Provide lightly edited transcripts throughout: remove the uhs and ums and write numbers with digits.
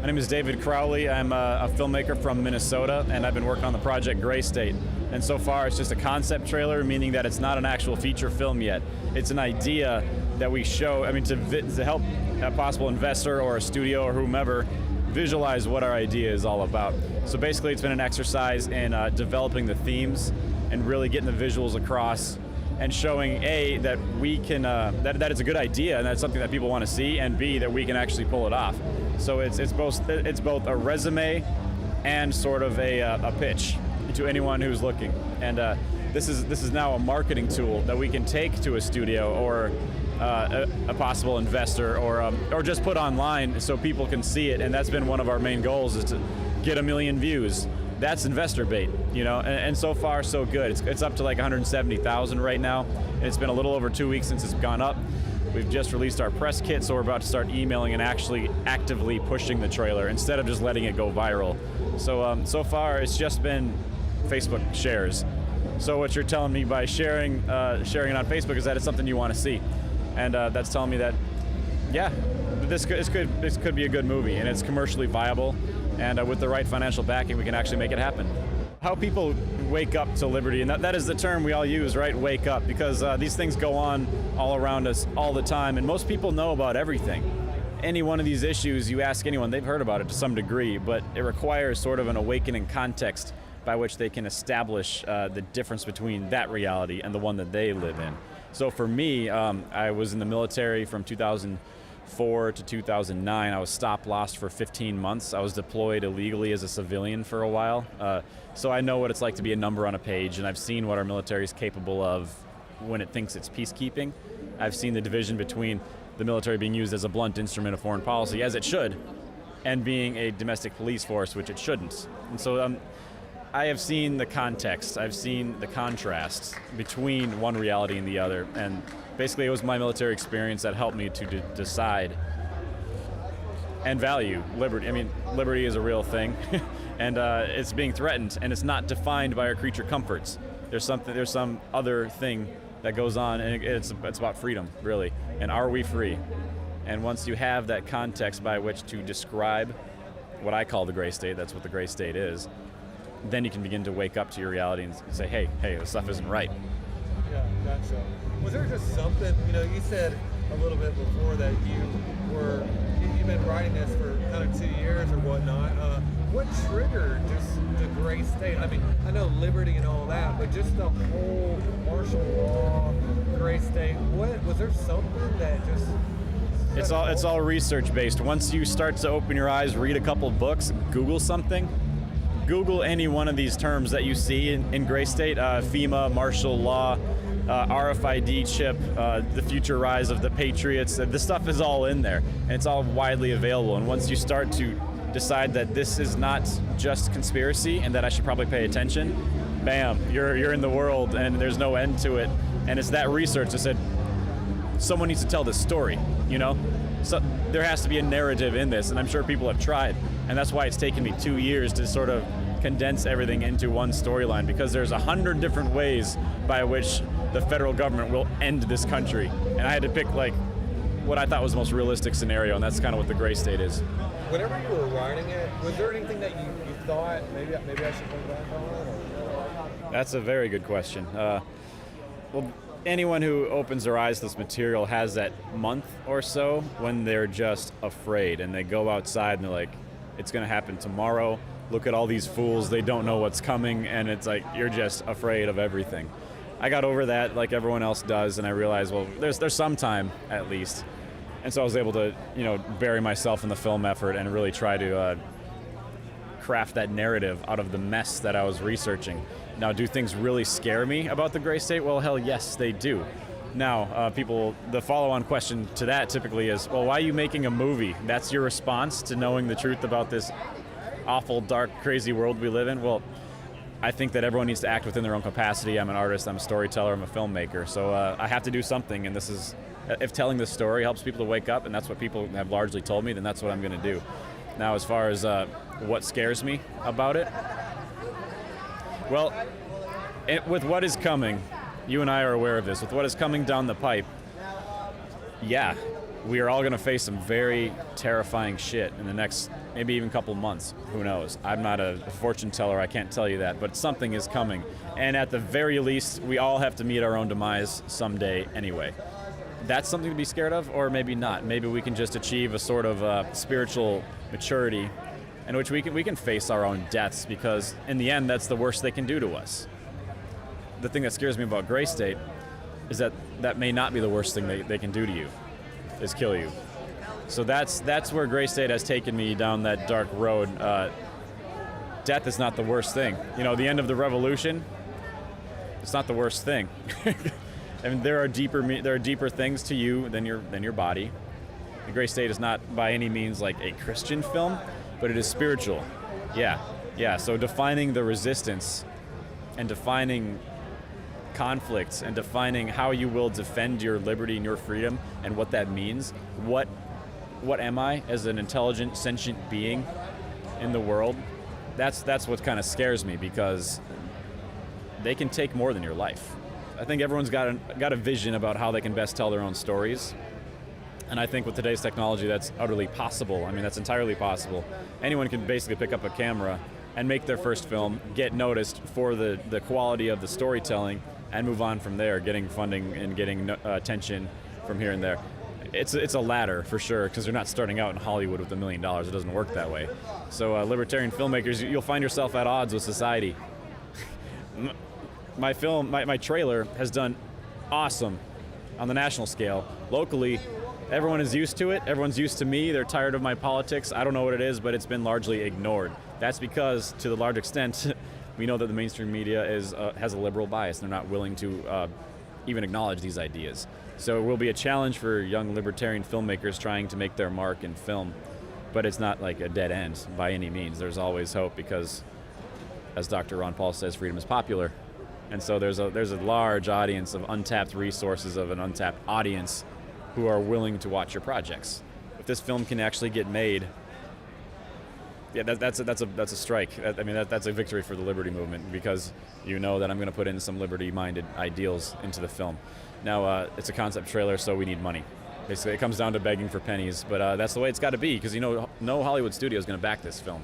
name is David Crowley. I'm a filmmaker from Minnesota, and I've been working on the project Gray State. And so far, it's just a concept trailer, meaning that it's not an actual feature film yet. It's an idea that we show, to help a possible investor or a studio or whomever visualize what our idea is all about. So basically, it's been an exercise in developing the themes and really getting the visuals across and showing A, that we can, that it's a good idea and that's something that people want to see, and B, that we can actually pull it off. So it's both a resume and sort of a pitch to anyone who's looking. And this is now a marketing tool that we can take to a studio or a possible investor or just put online so people can see it. And that's been one of our main goals, is to get 1 million views. That's investor bait, you know, and so far so good. It's up to like 170,000 right now, and it's been a little over 2 weeks since it's gone up. We've just released our press kit, so we're about to start emailing and actually actively pushing the trailer instead of just letting it go viral. So so far it's just been Facebook shares. So what you're telling me by sharing it on Facebook is that it's something you want to see, and that's telling me that, yeah, this could be a good movie, and it's commercially viable. And with the right financial backing, we can actually make it happen. How people wake up to liberty, and that is the term we all use, right? Wake up, because these things go on all around us all the time, and most people know about everything. Any one of these issues, you ask anyone, they've heard about it to some degree, but it requires sort of an awakening context by which they can establish the difference between that reality and the one that they live in. So for me, I was in the military from 2004 to 2009. I was stop-lost for 15 months. I was deployed illegally as a civilian for a while. So I know what it's like to be a number on a page, and I've seen what our military is capable of when it thinks it's peacekeeping. I've seen the division between the military being used as a blunt instrument of foreign policy, as it should, and being a domestic police force, which it shouldn't. And so I have seen the context, I've seen the contrast between one reality and the other, and basically it was my military experience that helped me to decide and value liberty. I mean, liberty is a real thing, and it's being threatened, and it's not defined by our creature comforts. There's some other thing that goes on, and it's about freedom, really. And are we free? And once you have that context by which to describe what I call the gray state, that's what the gray state is, then you can begin to wake up to your reality and say, hey, this stuff isn't right. Yeah, gotcha. Was there just something, you said a little bit before that you've been writing this for kind of 2 years or whatnot. What triggered just the gray state? I mean, I know liberty and all that, but just the whole martial law, gray state, was there something that just... It's all research based. Once you start to open your eyes, read a couple books, Google something, Google any one of these terms that you see in gray state, FEMA, martial law, RFID chip, the future rise of the Patriots. This stuff is all in there, and it's all widely available. And once you start to decide that this is not just conspiracy and that I should probably pay attention, bam, you're in the world, and there's no end to it. And it's that research that said, someone needs to tell this story, So there has to be a narrative in this, and I'm sure people have tried. And that's why it's taken me 2 years to sort of condense everything into one storyline, because there's 100 different ways by which the federal government will end this country. And I had to pick what I thought was the most realistic scenario, and that's kind of what the gray state is. Whenever you were writing it, was there anything that you thought, maybe I should come back on? Or? That's a very good question. Well, anyone who opens their eyes to this material has that month or so when they're just afraid, and they go outside and they're like, it's going to happen tomorrow. Look at all these fools. They don't know what's coming, and it's like you're just afraid of everything. I got over that like everyone else does, and I realized, well, there's some time at least. And so I was able to, bury myself in the film effort and really try to craft that narrative out of the mess that I was researching. Now, do things really scare me about the gray state? Well, hell yes, they do. Now, the follow-on question to that typically is, well, why are you making a movie? That's your response to knowing the truth about this awful, dark, crazy world we live in? Well, I think that everyone needs to act within their own capacity. I'm an artist, I'm a storyteller, I'm a filmmaker, so I have to do something, and this is, if telling this story helps people to wake up, and that's what people have largely told me, then that's what I'm going to do. Now, as far as what scares me about it, well, with what is coming, you and I are aware of this, with what is coming down the pipe, yeah, we are all going to face some very terrifying shit in the next maybe even couple months. Who knows? I'm not a fortune teller, I can't tell you that, but something is coming. And at the very least, we all have to meet our own demise someday anyway. That's something to be scared of, or maybe not. Maybe we can just achieve a sort of spiritual maturity in which we can face our own deaths, because in the end, that's the worst they can do to us. The thing that scares me about Gray State is that that may not be the worst thing they can do to you, is kill you. So that's where Gray State has taken me down that dark road. Death is not the worst thing. You know, the end of the revolution, it's not the worst thing. I mean, there are deeper things to you than your body. The Gray State is not by any means like a Christian film, but it is spiritual. Yeah. So defining the resistance and defining conflicts and defining how you will defend your liberty and your freedom and what that means. What am I as an intelligent, sentient being in the world? That's what kind of scares me, because they can take more than your life. I think everyone's got a vision about how they can best tell their own stories. And I think with today's technology, that's utterly possible. I mean, that's entirely possible. Anyone can basically pick up a camera and make their first film, get noticed for the quality of the storytelling, and move on from there, getting funding and getting attention from here and there. It's a ladder for sure, because you're not starting out in Hollywood with $1 million. It doesn't work that way. So libertarian filmmakers, you'll find yourself at odds with society. My trailer has done awesome on the national scale. Locally, everyone is used to it. Everyone's used to me. They're tired of my politics. I don't know what it is, but it's been largely ignored. That's because, to the large extent, we know that the mainstream media has a liberal bias. They're not willing to even acknowledge these ideas. So it will be a challenge for young libertarian filmmakers trying to make their mark in film, but it's not like a dead end by any means. There's always hope, because, as Dr. Ron Paul says, freedom is popular. And so there's a large audience of untapped resources, of an untapped audience who are willing to watch your projects. If this film can actually get made, yeah, that's a strike. That's a victory for the liberty movement, because you know that I'm going to put in some liberty-minded ideals into the film. Now, it's a concept trailer, so we need money. Basically, it comes down to begging for pennies, but that's the way it's got to be, because no Hollywood studio is going to back this film.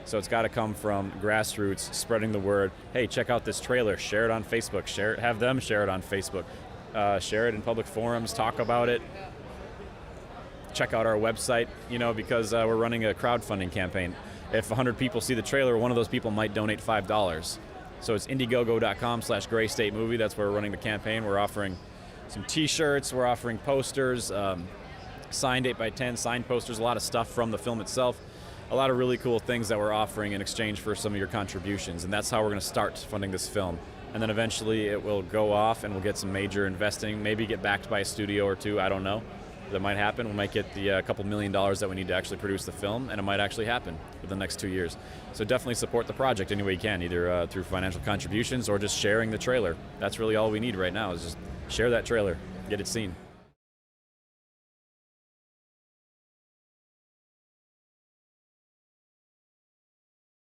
So it's got to come from grassroots, spreading the word. Hey, check out this trailer. Share it on Facebook. Have them share it on Facebook. Share it in public forums. Talk about it. Check out our website, because we're running a crowdfunding campaign. If 100 people see the trailer, one of those people might donate $5. So it's indiegogo.com/Gray State Movie. That's where we're running the campaign. We're offering some T-shirts. We're offering posters, signed 8x10, signed posters, a lot of stuff from the film itself. A lot of really cool things that we're offering in exchange for some of your contributions. And that's how we're going to start funding this film. And then eventually it will go off and we'll get some major investing, maybe get backed by a studio or two, I don't know. That might happen. We might get the couple $1 million that we need to actually produce the film, and it might actually happen within the next 2 years. So definitely support the project any way you can, either through financial contributions or just sharing the trailer. That's really all we need right now, is just share that trailer, get it seen.